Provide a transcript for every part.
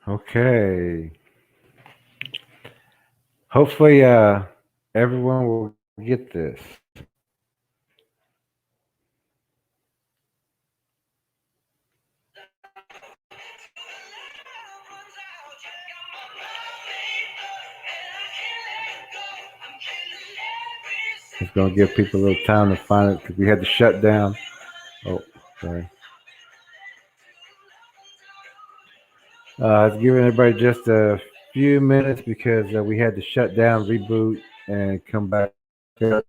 Okay. Hopefully, everyone will get this. It's gonna give people a little time to find it because we had to shut down. Oh, sorry. It's giving everybody just a few minutes because we had to shut down, reboot, and come back up.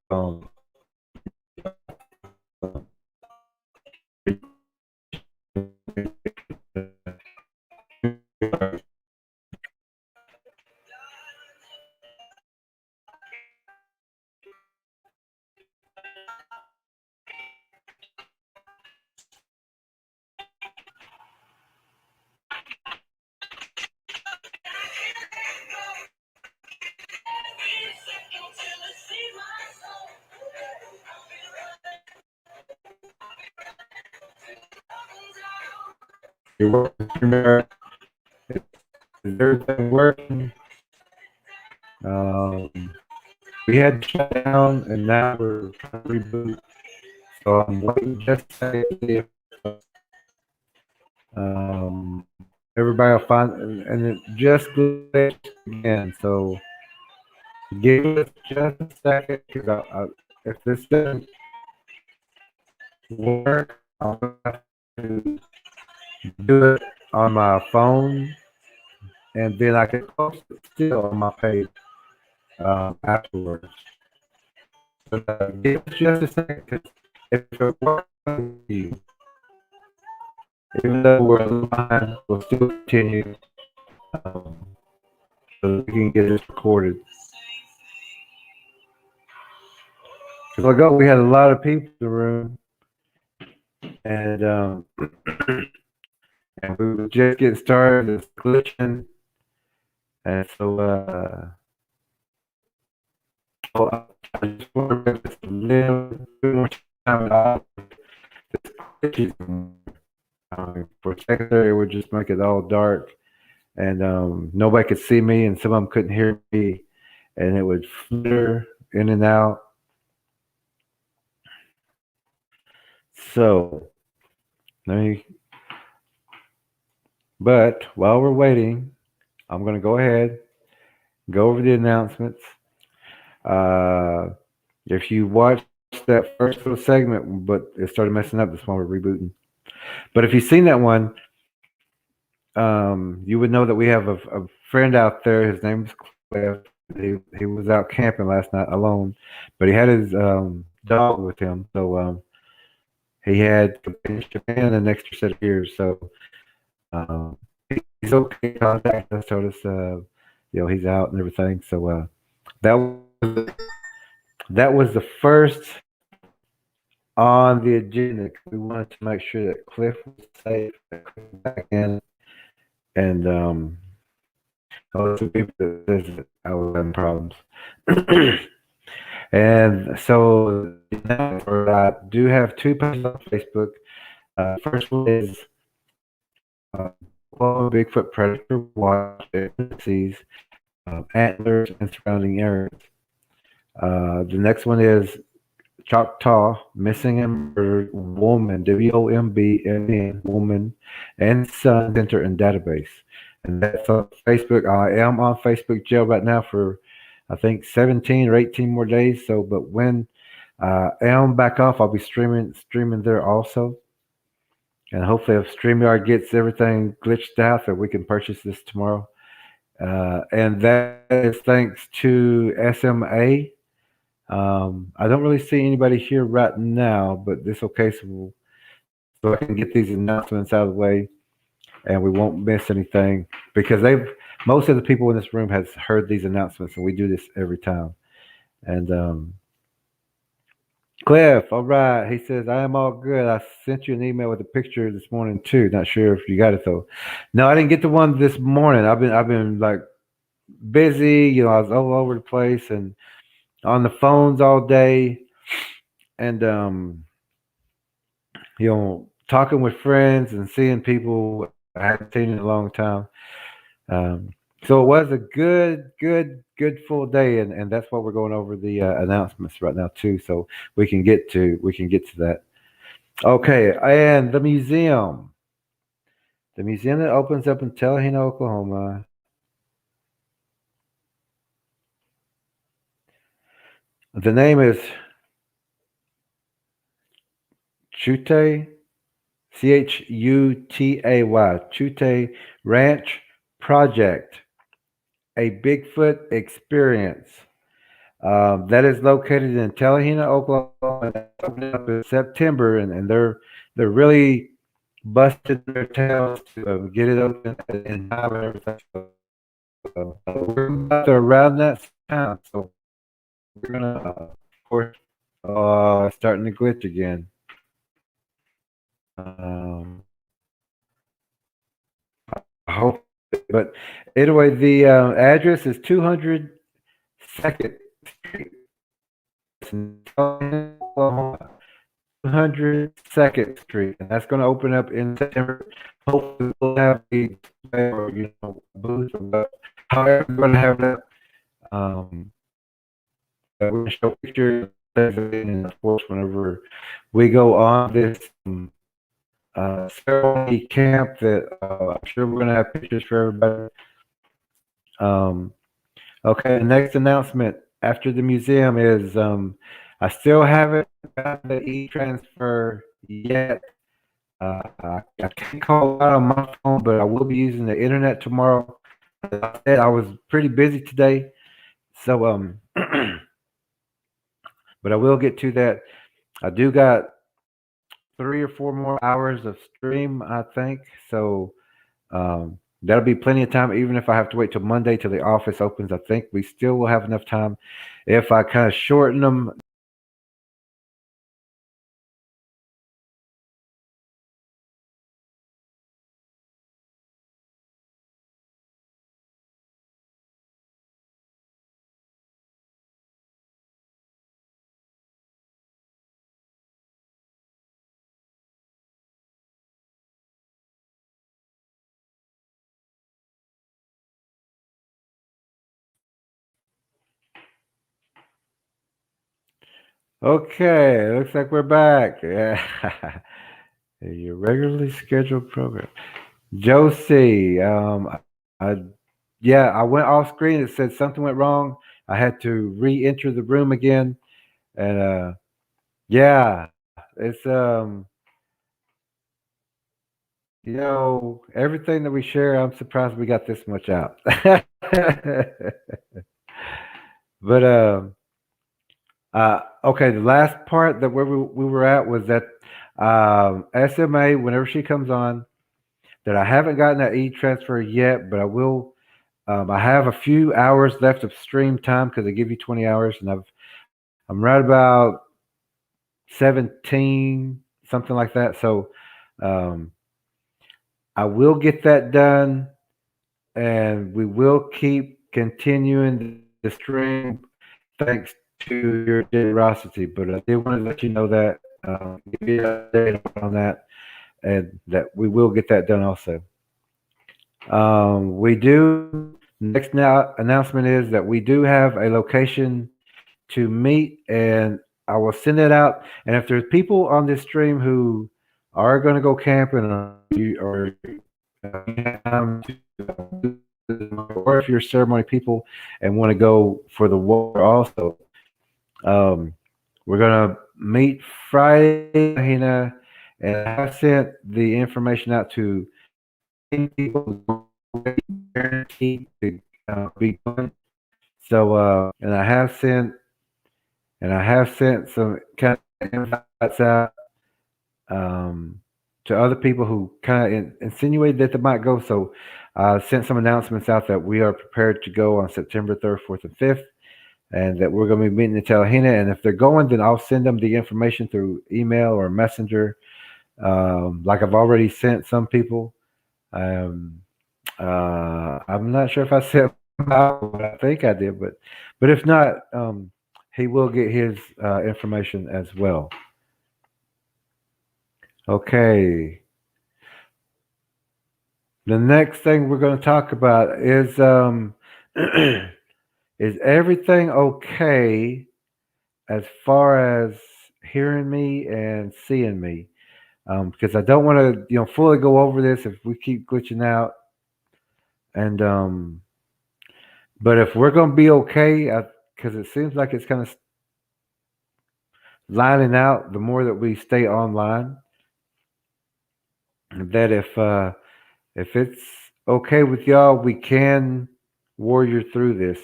Um, You're working there. Is everything working? Um, we had to shut down, and now we're trying to reboot. So I'm waiting just to say if um, everybody will find, and it just glitched again. So give us just a second, because if this doesn't work, I'll have to do it on my phone, and then I can post it still on my page afterwards. But give us just a second, 'cause if it works for you, even though we're a little behind, we'll still continue um, so we can get this recorded. Because ago we had a lot of people in the room, and and we were just getting started. It's glitching, and so I just want to give this a little bit more time. And all this glitches. For a second there, it would just make it all dark, and nobody could see me, and some of them couldn't hear me, and it would flitter in and out. So let me. But while we're waiting, I'm going to go ahead, go over the announcements. Uh, if you watched that first little segment, but it started messing up, this one we're rebooting. But if you've seen that one, you would know that we have a friend out there. His name's Cliff. He was out camping last night alone, but he had his dog with him. So he had companionship and an extra set of ears. So um, he's okay. Contact us, told us, he's out and everything. So that was that was the first on the agenda. We wanted to make sure that Cliff was safe, that Cliff was back in, and those two people that says that I was having problems. And so I do have two pages on Facebook. First one is uh, Bigfoot Predator Watch Agencies, Antlers and Surrounding Areas. The next one is Choctaw Missing and Murdered Woman, WOMBMN, Woman and Son Center and Database. And that's on Facebook. I am on Facebook jail right now for, I think, 17 or 18 more days. So, but when I am back off, I'll be streaming there also. And hopefully, if StreamYard gets everything glitched out, that we can purchase this tomorrow. And that is thanks to SMA. I don't really see anybody here right now, but it's okay. So I can get these announcements out of the way, and we won't miss anything because most of the people in this room has heard these announcements, and we do this every time. And Cliff, all right. He says, I am all good. I sent you an email with a picture this morning too. Not sure if you got it though. No, I didn't get the one this morning. I've been like busy, I was all over the place and on the phones all day and talking with friends and seeing people I hadn't seen in a long time. Um, so it was a good full day, and that's what we're going over the announcements right now too. So we can get to that. Okay, and the museum that opens up in Tallahassee, Oklahoma. The name is Chute, Chutay, Chute Ranch Project, a Bigfoot experience. That is located in Tallahassee, Oklahoma. That's opening up in September, and they're really busting their tails to get it open in time and everything. We're about to around that time, so we're gonna, of course, starting to glitch again. Um, I hope, but anyway, the address is 200 Second Street in Oklahoma. 202nd Street, and that's going to open up in September. Hopefully, we'll have a or, booth, but however, we're going to have that. Um, we're going to show pictures, and of course, whenever we go on this ceremony camp, that I'm sure we're going to have pictures for everybody. Um, okay, the next announcement after the museum is I still haven't got the e-transfer yet. I can't call out on my phone, but I will be using the internet tomorrow. As I said, I was pretty busy today, so but I will get to that. I do got 3 or 4 more hours of stream, I think. So that'll be plenty of time, even if I have to wait till Monday till the office opens. I think we still will have enough time. If I kind of shorten them, okay, looks like we're back. Yeah. Your regularly scheduled program. Josie, I yeah, I went off screen. It said something went wrong. I had to re-enter the room again, and yeah, it's everything that we share. I'm surprised we got this much out. But okay, the last part that where we were at was that SMA. Whenever she comes on, that I haven't gotten that e-transfer yet, but I will. I have a few hours left of stream time because they give you 20 hours, and I'm right about 17, something like that. So um, I will get that done, and we will keep continuing the stream thanks to your generosity. But I did want to let you know that, give you an update on that, and that we will get that done also. We do. Next now announcement is that we do have a location to meet, and I will send it out. And if there's people on this stream who are going to go camping, or if you're ceremony people and want to go for the water also, um, we're going to meet Friday, Hina, and I have sent the information out to people guaranteed to be going. So, and I have sent some kind of invites out um, to other people who kind of insinuated that they might go. So, I sent some announcements out that we are prepared to go on September 3rd, 4th, and 5th. and that we're going to be meeting in Talahina. And if they're going, then I'll send them the information through email or messenger, like I've already sent some people. Um, I'm not sure if I sent him out, but I think I did. But if not, he will get his information as well. Okay. The next thing we're going to talk about is is everything okay as far as hearing me and seeing me? Because I don't want to, fully go over this if we keep glitching out. And but if we're going to be okay, because it seems like it's kind of lining out the more that we stay online. That if it's okay with y'all, we can warrior through this.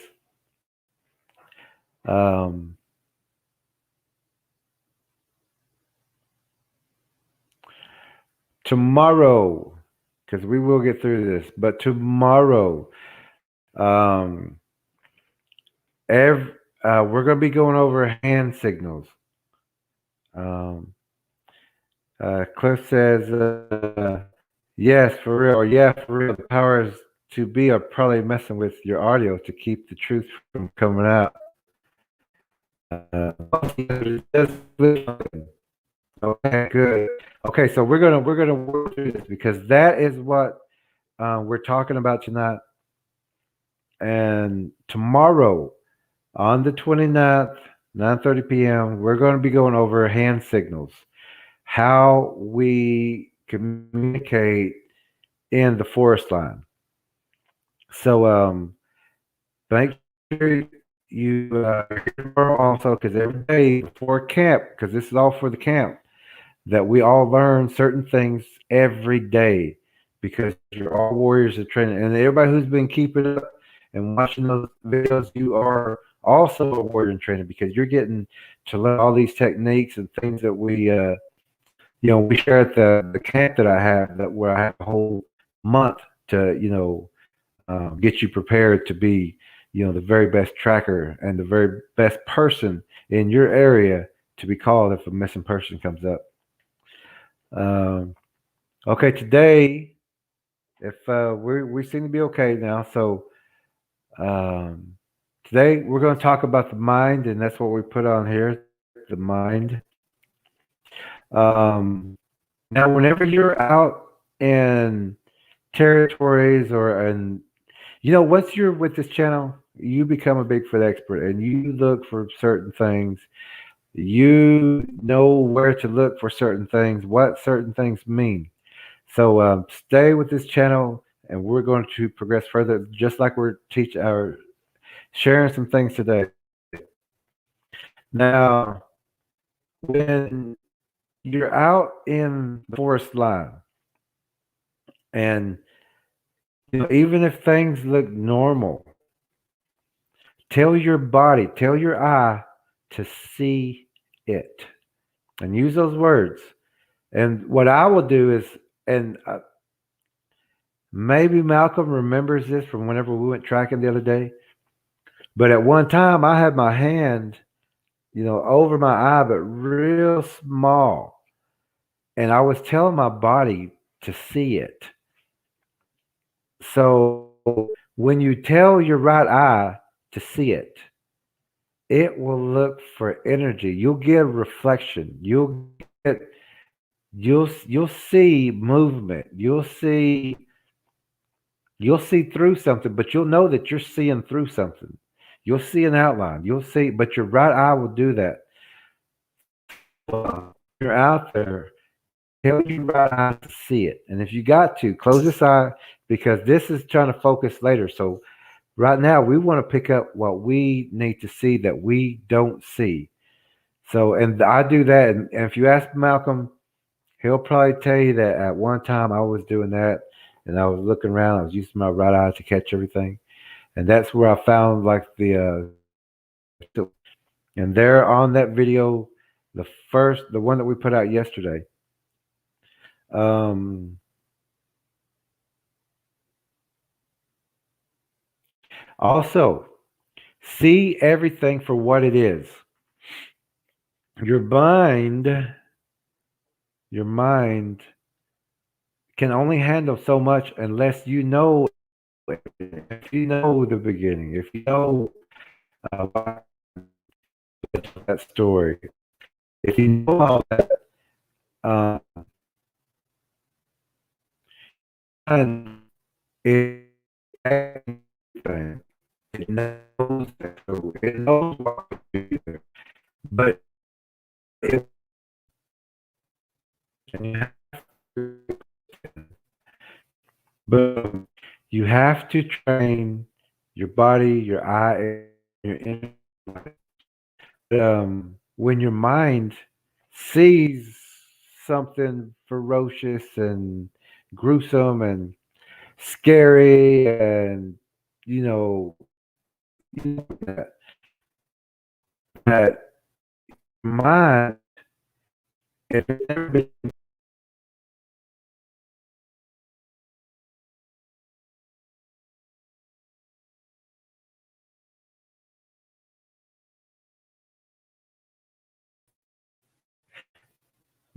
Um, Tomorrow, because we will get through this, but tomorrow, um, every, we're going to be going over hand signals. Um, Cliff says, yes, for real, or yeah, for real. The powers to be are probably messing with your audio to keep the truth from coming out. Okay, good. Okay, so we're gonna work through this because that is what we're talking about tonight. And tomorrow, on the 29th, 9:30 p.m., we're going to be going over hand signals, how we communicate in the forest line. So make sure you hear tomorrow also, because every day before camp, because this is all for the camp, that we all learn certain things every day, because you're all warriors of training. And everybody who's been keeping up and watching those videos, you are also a warrior in training, because you're getting to learn all these techniques and things that we share at the camp that I have, that where I have a whole month to get you prepared to be the very best tracker and the very best person in your area to be called if a missing person comes up. Um, okay, today, if we seem to be okay now, so um, today we're going to talk about the mind, and that's what we put on here, the mind. Um, Now, whenever you're out in territories or in, once you're with this channel, you become a Bigfoot expert, and you look for certain things. You know where to look for certain things, what certain things mean. So stay with this channel, and we're going to progress further, just like we're teaching our sharing some things today. Now, when you're out in the forest line, and even if things look normal, tell your body, tell your eye to see it, and use those words. And what I will do is, and maybe Malcolm remembers this from whenever we went tracking the other day. But at one time, I had my hand, over my eye, but real small. And I was telling my body to see it. So when you tell your right eye to see it, it will look for energy. You'll get a reflection. You'll see movement. You'll see through something, but you'll know that you're seeing through something. You'll see an outline. You'll see, but your right eye will do that. You're out there, tell your right eye to see it. And if you got to, close this eye, because this is trying to focus later. So right now, we want to pick up what we need to see that we don't see. So, and I do that. And if you ask Malcolm, he'll probably tell you that at one time I was doing that, and I was looking around. I was using my right eye to catch everything, and that's where I found like and there on that video, the one that we put out yesterday. Um, Also, See everything for what it is. Your mind can only handle so much unless you know everything. If you know the beginning, if you know what that story, if you know all that, uh, and it everything. It knows that, so it knows what to do there. But it, and you have to, boom, you have to train your body, your eye, your inner. When your mind sees something ferocious and gruesome and scary, and you know, that, that mind, if it's never been,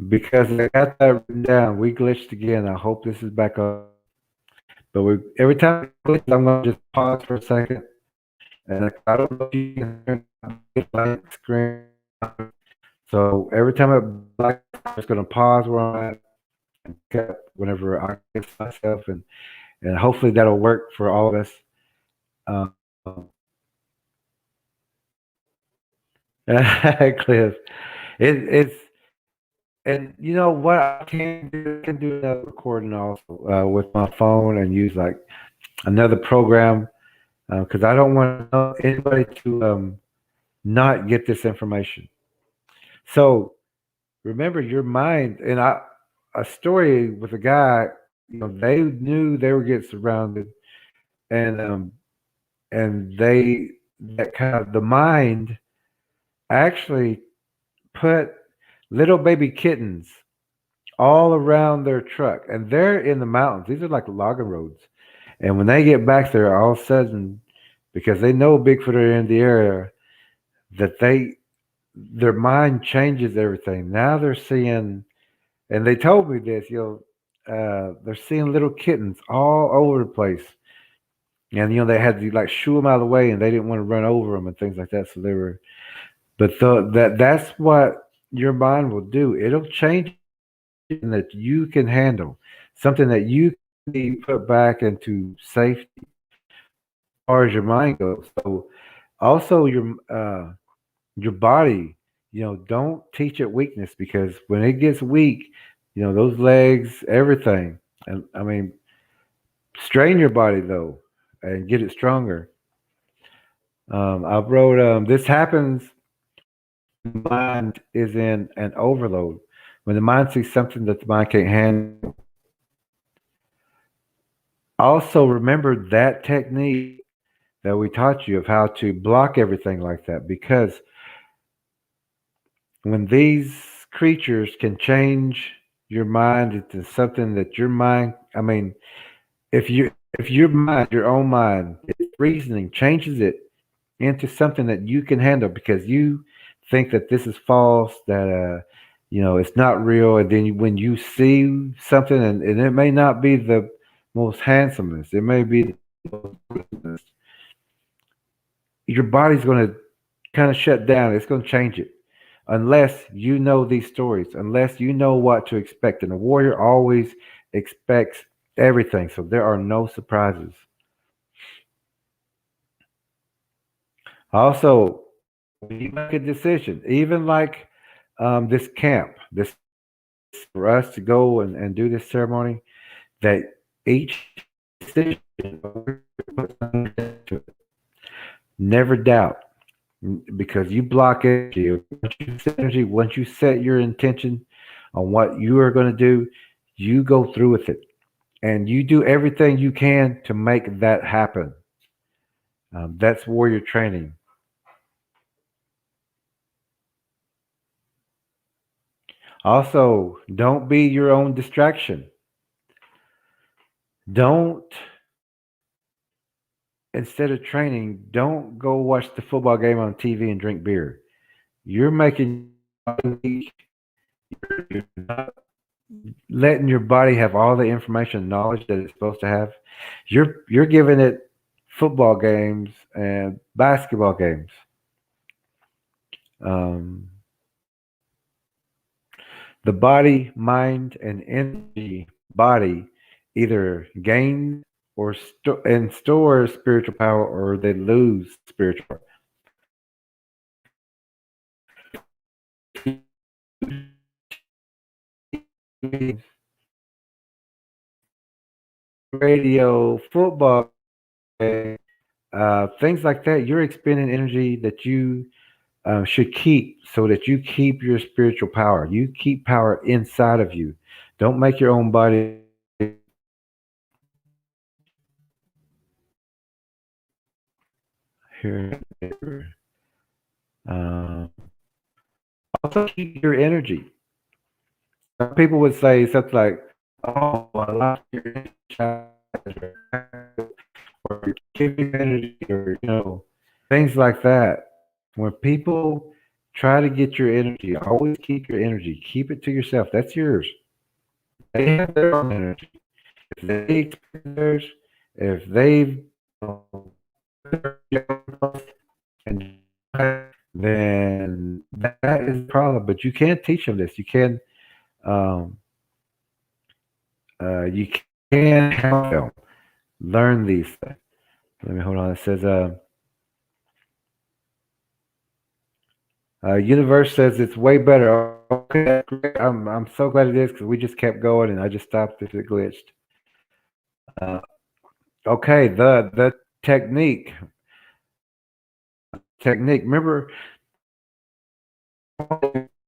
because I got that written down. We glitched again. I hope this is back up. But every time we glitch, I'm going to just pause for a second. And I don't know if you can hear the blank screen. So every time it blacks, I'm just going to pause where I'm at and pick up whenever I get myself. And hopefully that'll work for all of us. Um, Cliff, it's, and you know what I can do another recording also with my phone and use like another program because I don't want anybody to not get this information. So remember, your mind and a story with a guy. You know, they knew they were getting surrounded, and they that kind of the mind actually put little baby kittens all around their truck, and they're in the mountains. These are like logging roads, and when they get back there, all of a sudden, because they know Bigfoot are in the area, that their mind changes everything. Now they're seeing, and they told me this, they're seeing little kittens all over the place, and they had to like shoo them out of the way, and they didn't want to run over them and things like that. So they were, but that's what your mind will do. It'll change something that you can handle, something that you can be put back into safety as far as your mind goes. So also your body, don't teach it weakness because when it gets weak, those legs, everything. And I mean, strain your body though and get it stronger. I wrote this happens when the mind is in an overload. When the mind sees something that the mind can't handle. Also, remember that technique that we taught you of how to block everything like that because when these creatures can change your mind into something that your mind, I mean, if your mind, your own mind, its reasoning changes it into something that you can handle because you think that this is false, that it's not real, and then when you see something, and it may not be the most handsomest, it may be the most, your body's going to kind of shut down. It's going to change it unless you know these stories, unless you know what to expect. And a warrior always expects everything, so there are no surprises. Also, when you make a decision, even like this camp, this for us to go and do this ceremony, that each decision never doubt because you block energy. Once you set your intention on what you are going to do, you go through with it and you do everything you can to make that happen. That's warrior training. Also, don't be your own distraction. Don't instead of training, don't go watch the football game on TV and drink beer. You're making your body weak. You're not letting your body have all the information and knowledge that it's supposed to have. You're giving it football games and basketball games. Um, the body, mind, and energy body either gain and store spiritual power, or they lose spiritual power. Radio, football, things like that. You're expending energy that you should keep, so that you keep your spiritual power. You keep power inside of you. Don't make your own body. Here, uh, also keep your energy. Some people would say something like, "Oh, I lost your energy," or "Keep your energy," or things like that. When people try to get your energy, always keep your energy. Keep it to yourself. That's yours. They have their own energy. If they experience theirs, if they've and then that is the problem. But you can't teach them this. Um, you can help them learn these things. Let me hold on. It says, universe says it's way better. Okay, that's great. I'm so glad it is, because we just kept going and I just stopped if it glitched. Uh, okay, the technique. Remember,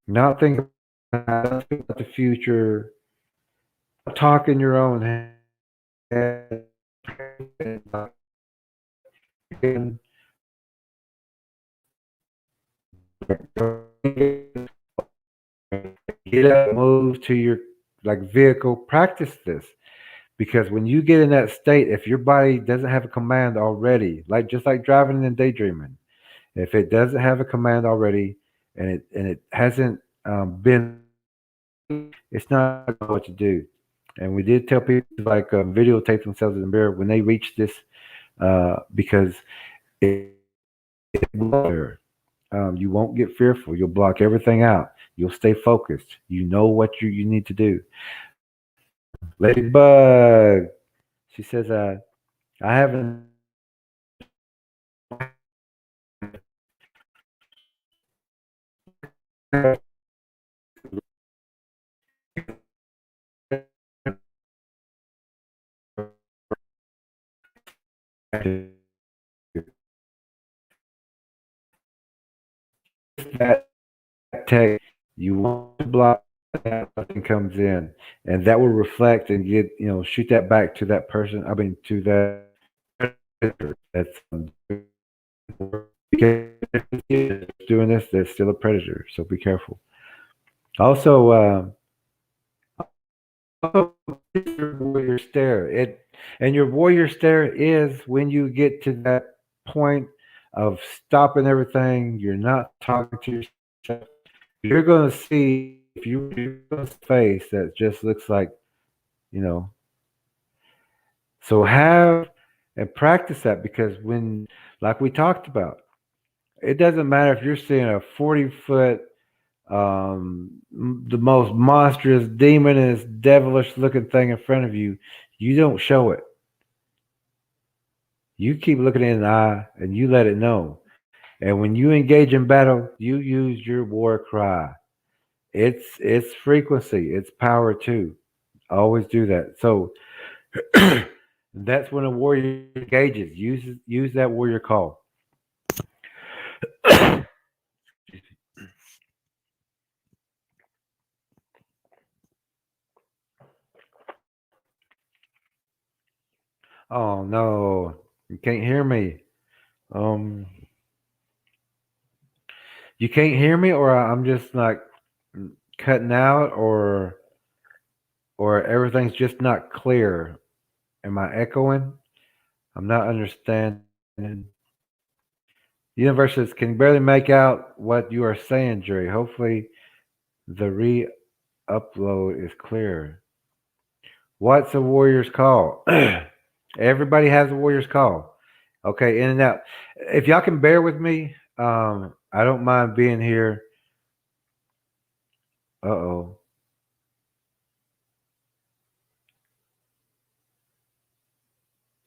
not think about the future. Talk in your own head. Get up, move to your vehicle. Practice this, because when you get in that state, if your body doesn't have a command already, like just like driving and daydreaming, if it doesn't have a command already, and it hasn't been, it's not know what to do. And we did tell people to videotape themselves in the mirror when they reach this, because it you won't get fearful. You'll block everything out. You'll stay focused. You know what you need to do. Ladybug, she says, I haven't that tech. You want to block that, nothing comes in, and that will reflect and shoot that back to that person. I mean, to that predator that's because doing this, they're still a predator. So be careful. Also, your warrior stare. And your warrior stare is when you get to that point of stopping everything. You're not talking to yourself. You're going to see, if you face that just looks like, you know. So have and practice that, because like we talked about, it doesn't matter if you're seeing a 40-foot, the most monstrous, demonous, devilish looking thing in front of you. You don't show it. You keep looking in the eye and you let it know. And when you engage in battle, you use your war cry. It's frequency, it's power too. Always do that. So that's when a warrior engages. Use that warrior call. Oh no, you can't hear me. Um, you can't hear me, or I'm just like cutting out, or everything's just not clear. Am I echoing? I'm not understanding. Universe says, can barely make out what you are saying, Jerry. Hopefully the re-upload is clear. What's a warrior's call? Everybody has a warrior's call. Okay, in and out. If y'all can bear with me, I don't mind being here. Uh-oh.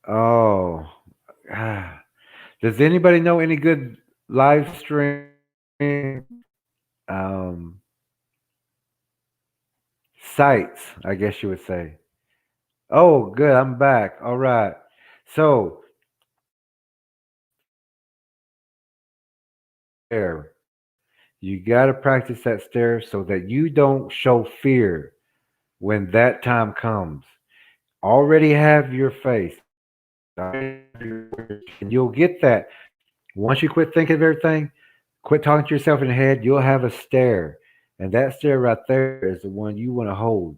Oh. Ah. Does anybody know any good live stream um, sites, I guess you would say? Oh, good. I'm back. All right. So, there. You got to practice that stare so that you don't show fear when that time comes. Already have your face. And you'll get that. Once you quit thinking of everything, quit talking to yourself in the head, you'll have a stare. And that stare right there is the one you want to hold.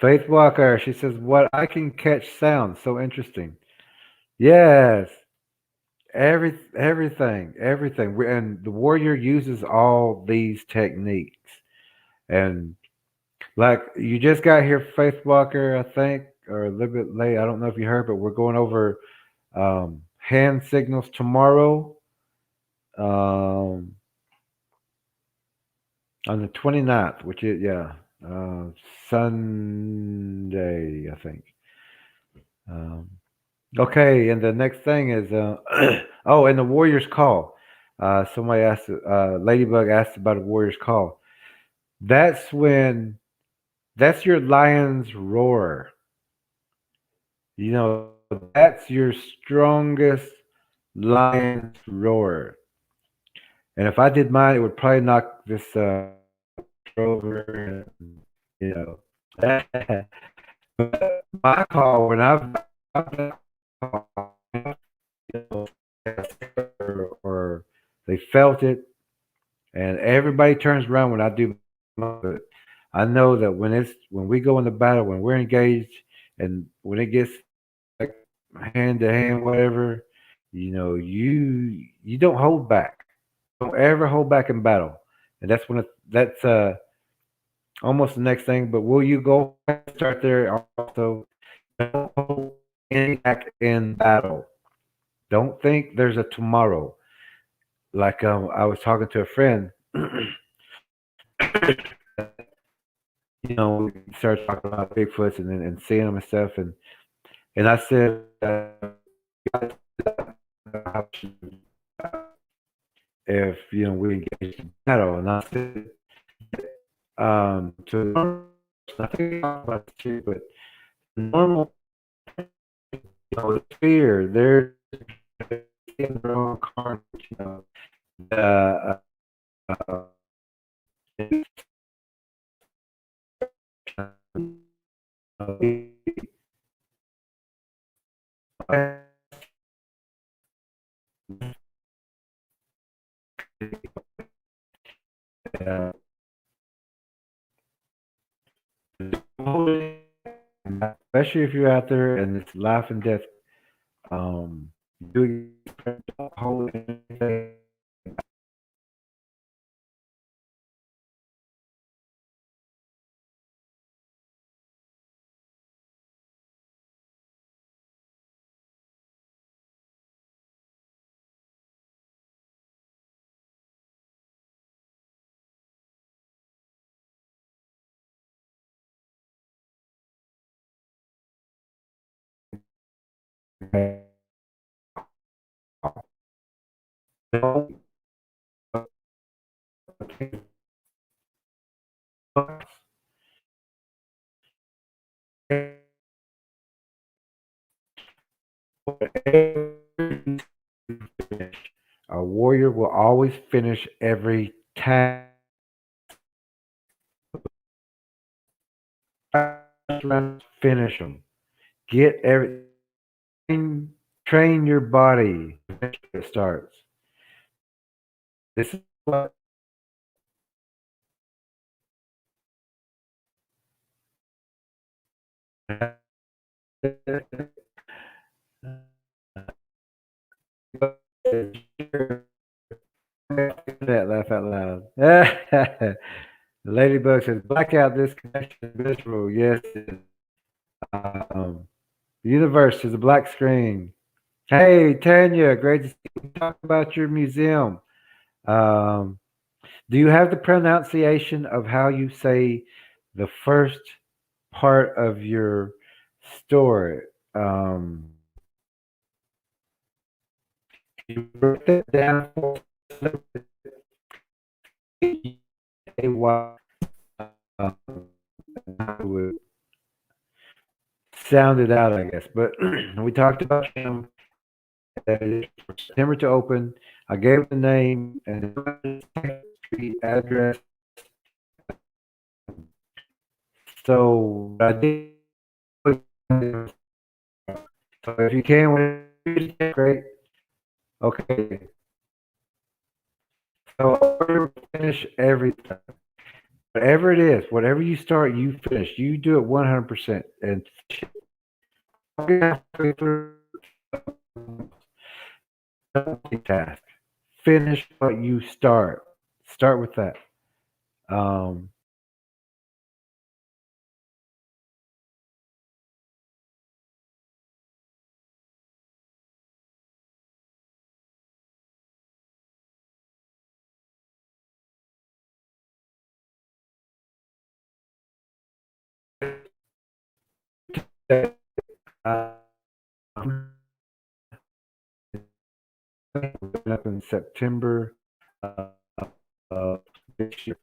Faith Walker, she says, what I can catch sounds so interesting. Yes. Everything. And the warrior uses all these techniques. And like you just got here, Faith Walker, I think, or a little bit late. I don't know if you heard, but we're going over hand signals tomorrow um, on the 29th, which is, yeah, Sunday, I think. Um, okay, and the next thing is, oh, and the Warrior's Call. Somebody asked, Ladybug asked about a Warrior's Call. That's when, that's your lion's roar. You know, that's your strongest lion's roar. And if I did mine, it would probably knock this over. You know, but my call when I've done call, you know, or they felt it, and everybody turns around when I do. But I know that when we go into battle, when we're engaged, and when it gets like hand to hand, whatever, you know, you don't hold back. Don't ever hold back in battle, and that's almost the next thing. But will you go ahead and start there also? Don't hold any back in battle. Don't think there's a tomorrow. Like I was talking to a friend, you know, we started talking about Bigfoots and seeing them and stuff, and I said, if you know we engage in battle, and I said, to I think about this too, but normal, you know, fear, they're in their own carnage, you know, uh, uh, uh, especially if you're out there and it's life and death. Um, do don't hold anything. Don't a warrior will always finish every task. Finish them. Get every train your body. It starts. This is what Laugh out loud. Ladybug says, blackout, this connection is miserable. Yes. Um, the universe is a black screen. Hey, Tanya, great to see you. Talk about your museum. Um, do you have the pronunciation of how you say the first part of your story? Um, you wrote that down for A-Y. Um, I would sound it out, I guess. But we talked about him. That is for September to open. I gave the name and the street address. So I did. So if you can, great. Okay. So finish everything. Whatever it is, whatever you start, you finish. You do it 100%. And task. Finish what you start. Start with that. Um, uh, up in September uh, this year.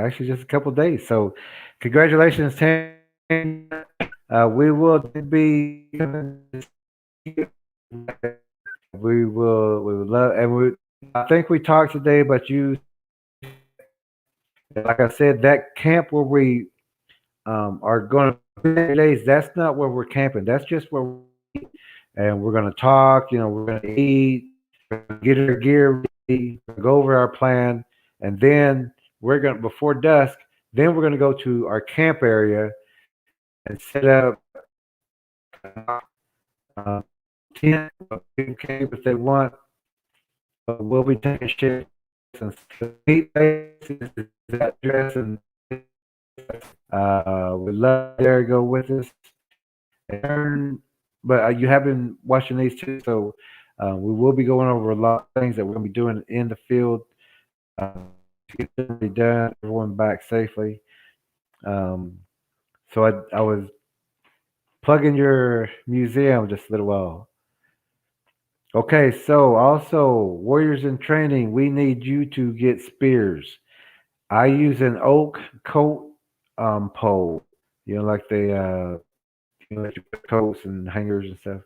Actually, just a couple of days. So, congratulations, Tam. We will be. We will. We would love, and we. I think we talked today about you. Like I said, that camp where we are going to days. That's not where we're camping. That's just where and we're going to talk. We're going to eat, get our gear ready, go over our plan, and then we're going to before dusk. Then we're going to go to our camp area and set up uh, tent. People camp if they want. But we'll be taking shit and meet bases, that dress, and we'd love there to go with us. And, but you have been watching these too, so we will be going over a lot of things that we're going to be doing in the field uh, to get everything done, everyone back safely. Um, so I was plugging your museum just a little while. Okay, so also warriors in training, we need you to get spears. I use an oak coat pole, like the like you put coats and hangers and stuff.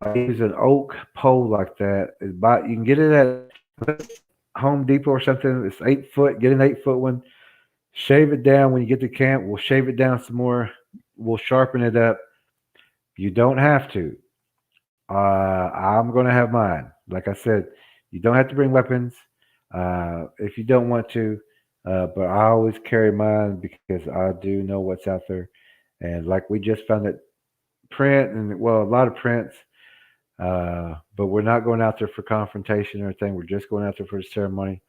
I use an oak pole like that. You can get it at Home Depot or something. It's 8 foot. Get an 8 foot one. Shave it down when you get to camp. We'll shave it down some more. We'll sharpen it up. You don't have to. I'm going to have mine. Like I said, you don't have to bring weapons if you don't want to. But I always carry mine because I do know what's out there. And like we just found that print, and well, a lot of prints. But we're not going out there for confrontation or anything. We're just going out there for the ceremony.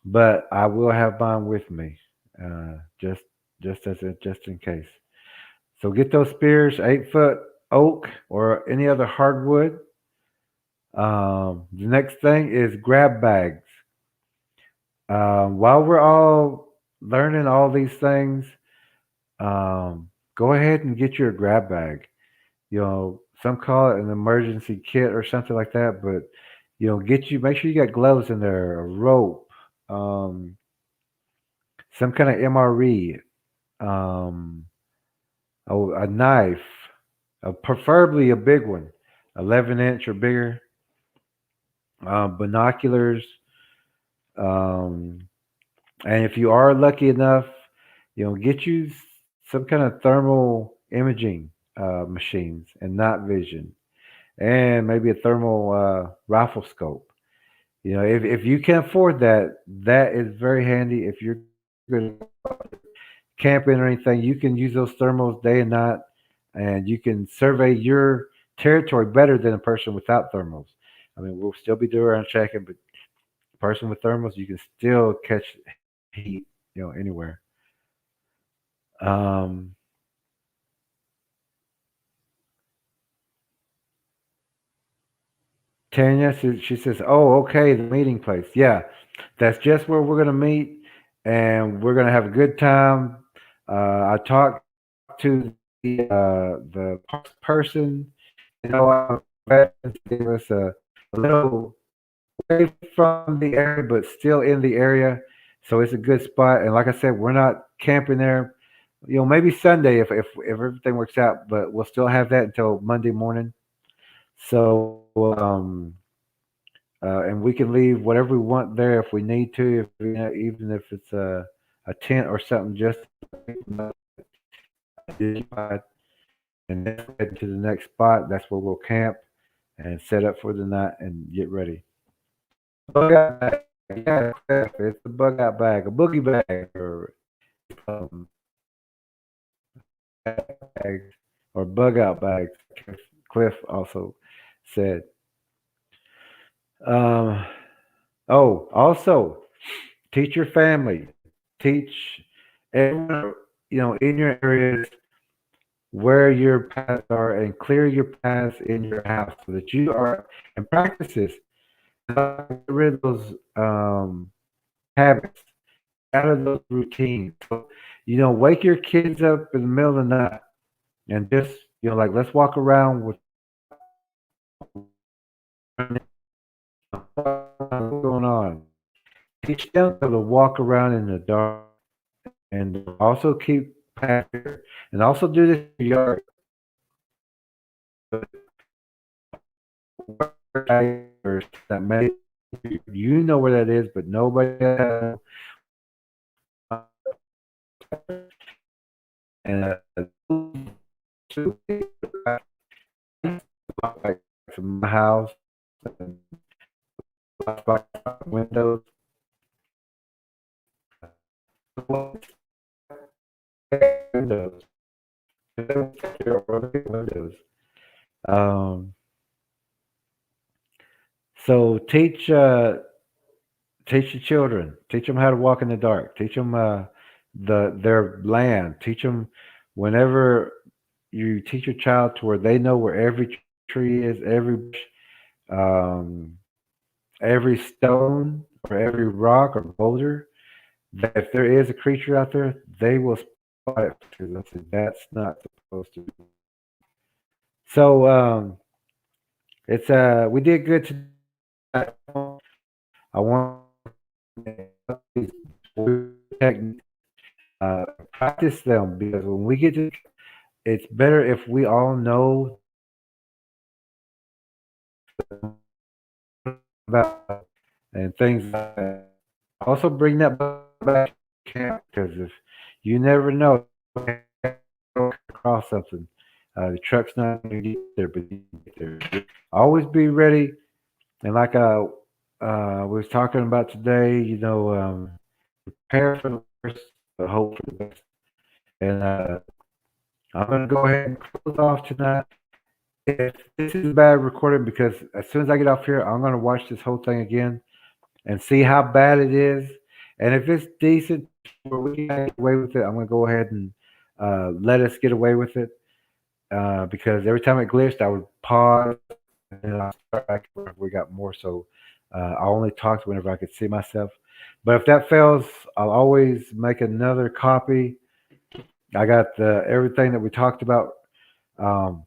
But I will have mine with me, just in case. So get those spears, 8 foot oak or any other hardwood. The next thing is grab bags. While we're all learning all these things, go ahead and get your grab bag. Some call it an emergency kit or something like that, but make sure you got gloves in there, a rope, um, some kind of MRE, um, a knife, preferably a big one, 11-inch or bigger, binoculars, um, and if you are lucky enough, get you some kind of thermal imaging machines and night vision, and maybe a thermal rifle scope. If you can afford that, that is very handy. If you're going to camping or anything, you can use those thermals day and night, and you can survey your territory better than a person without thermals. I mean, we'll still be doing our checking, but a person with thermals, you can still catch heat, anywhere. Um, Tanya, she says, "Oh, okay, the meeting place. Yeah, that's just where we're gonna meet, and we're gonna have a good time." I talked to the person. I'm veterans gave us a little away from the area, but still in the area, so it's a good spot. And like I said, we're not camping there. Maybe Sunday if everything works out, but we'll still have that until Monday morning. So and we can leave whatever we want there if we need to, if even if it's a tent or something, just identified, and then head to the next spot. That's where we'll camp and set up for the night and get ready. Bug out bag, yeah, it's a bug out bag, a boogie bag, or um, bags, or bug out bags. Cliff also said. Um, oh, also teach your family, teach everyone, in your areas where your paths are, and clear your paths in your house so that you are and practice this. Get rid of those habits, out of those routines. So, wake your kids up in the middle of the night and just, like, let's walk around with what's going on. Teach them to walk around in the dark and also keep pasture and also do this in your yard. That may you know where that is, but nobody else. And like from my house and windows, windows, windows. Um, so teach your children, teach them how to walk in the dark, teach them their land, teach them whenever you teach your child to where they know where every tree is, um, every stone or every rock or boulder. That if there is a creature out there, they will spot it because that's not supposed to be. So it's we did good tonight. I want these techniques, practice them because when we get to, it's better if we all know about and things like that. Also bring that back to camp because if you never know across something, the truck's not going to get there, but you get there. Always be ready. And like we was talking about today, prepare for the worst, but hope for the best. And I'm going to go ahead and close off tonight. If this is a bad recording, because as soon as I get off here, I'm going to watch this whole thing again and see how bad it is. And if it's decent, where we can get away with it, I'm going to go ahead and let us get away with it. Because every time it glitched, I would pause and then I'll start back whenever we got more. So I only talked whenever I could see myself. But if that fails, I'll always make another copy. I got everything that we talked about um,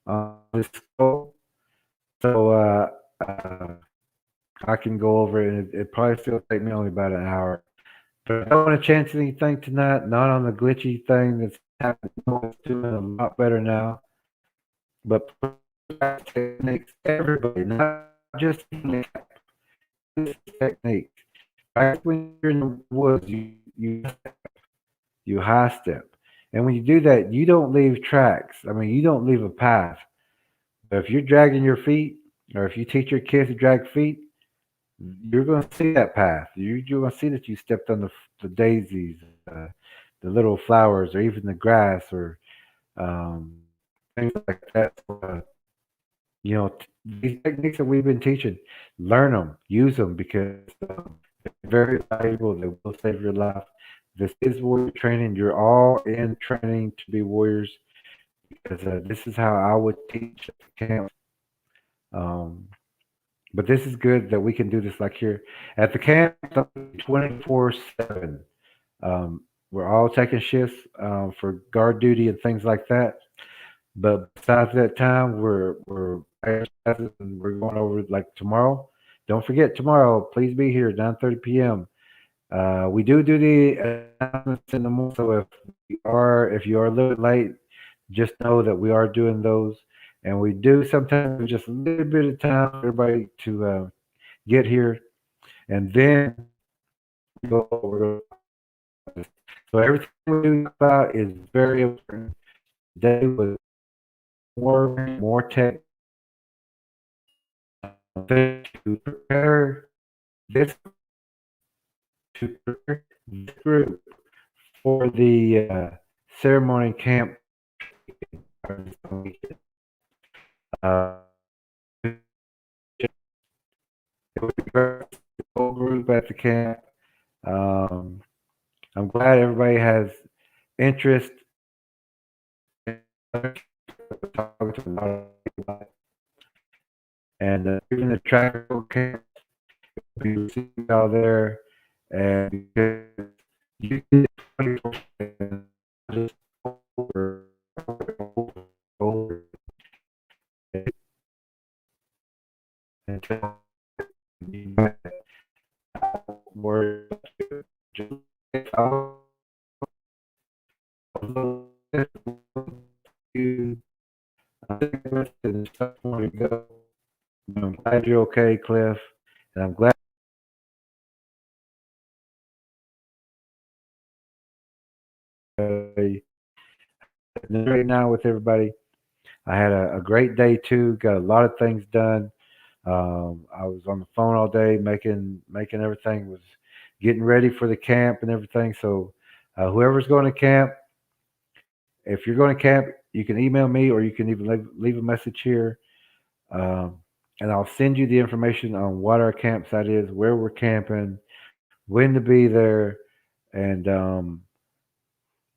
on this call. So I can go over it, and it probably still take me only about an hour. But I don't want to change anything tonight, not on the glitchy thing that's happening. It's doing a lot better now. But techniques, everybody, not just techniques. Right when you're in the woods, you high step, and when you do that, you don't leave tracks. I mean, you don't leave a path. But if you're dragging your feet, or if you teach your kids to drag feet, you're going to see that path. You're going to see that you stepped on the daisies, the little flowers or even the grass or um, things like that. So, these techniques that we've been teaching, learn them, use them because they're very valuable. They will save your life. This is warrior training. You're all in training to be warriors because this is how I would teach at the camp. Um, but this is good that we can do this like here at the camp 24/7. We're all taking shifts for guard duty and things like that. But besides that time, we're exercising and we're going over like tomorrow. Don't forget tomorrow. Please be here 9:30 p.m. We do the announcements in the morning. So if you are a little bit late, just know that we are doing those, and we do sometimes give just a little bit of time for everybody to get here, and then we're going to. So everything we do about is very important. Today was more tech to prepare this to prepare this group for the ceremony camp. Uh, it was a great whole group at the camp. Um, I'm glad everybody has interest in talking to a lot of people and even the track camp be received out there and because you get 24 just over, over until you worry just you I think there's stuff more to go. I'm glad you're okay, Cliff, and I'm glad right now with everybody. I had a great day too. Got a lot of things done. I was on the phone all day making everything was getting ready for the camp and everything. So whoever's going to camp, if you're going to camp, you can email me or you can even leave a message here, um, and I'll send you the information on what our campsite is, where we're camping, when to be there, and um,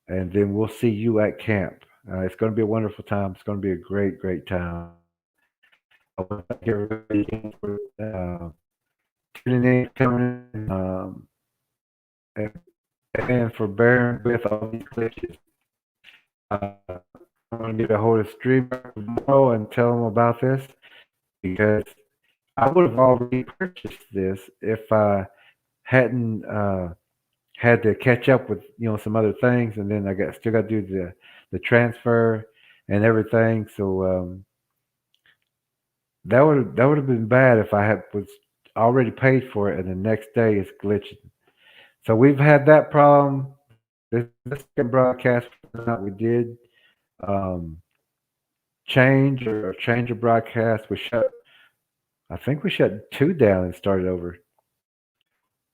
and then we'll see you at camp. It's going to be a wonderful time. It's going to be a great time. I want to thank everybody again for tuning in, coming in, and, and for bearing with all these glitches. Uh, I'm going to get a hold of Streamer tomorrow and tell them about this because I would have already purchased this if I hadn't had to catch up with some other things, and then I got still got to do the transfer and everything. So that would have been bad if I had was already paid for it and the next day it's glitching. So we've had that problem. This second broadcast we did um, change a broadcast. I think we shut two down and started over.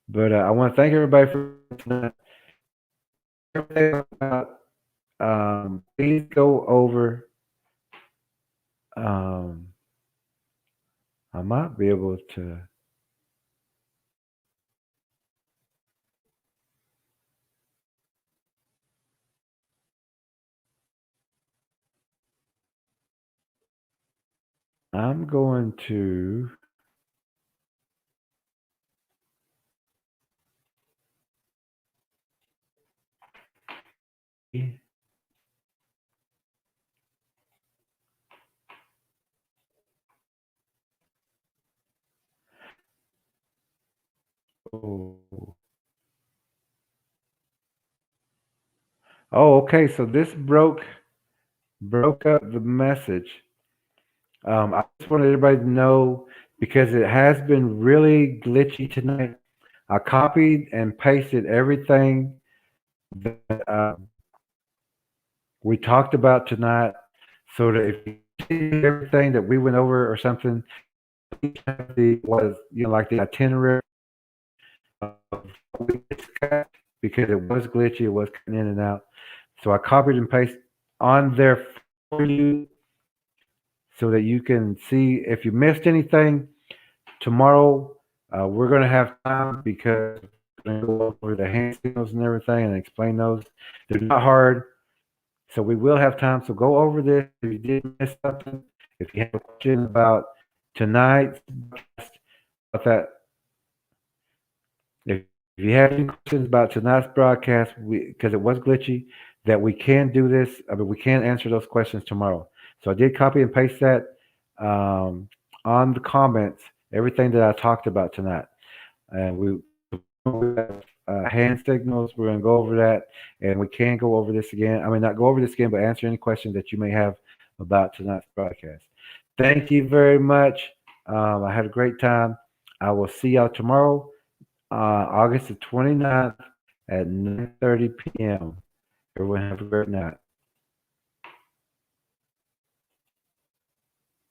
But I want to thank everybody for listening. Please go over. Um, I might be able to. I'm going to. Oh, okay. So this broke up the message. I just wanted everybody to know because it has been really glitchy tonight. I copied and pasted everything that we talked about tonight, so that if you see everything that we went over or something, was like the itinerary of what we discussed because it was glitchy. It was cutting in and out. So I copied and pasted on there for you so that you can see if you missed anything. Tomorrow, we're going to have time because we're going to go over the hand signals and everything and explain those. They're not hard, so we will have time. So go over this if you did miss something. If you have a question about tonight's broadcast, about that, if you have any questions about tonight's broadcast, because it was glitchy, that we can do this. I mean, we can answer those questions tomorrow. So I did copy and paste that um, on the comments, everything that I talked about tonight. And we have hand signals. We're going to go over that, and we can go over this again. I mean, not go over this again, but answer any questions that you may have about tonight's broadcast. Thank you very much. I had a great time. I will see y'all tomorrow, August the 29th at 9:30 p.m. Everyone have a great night.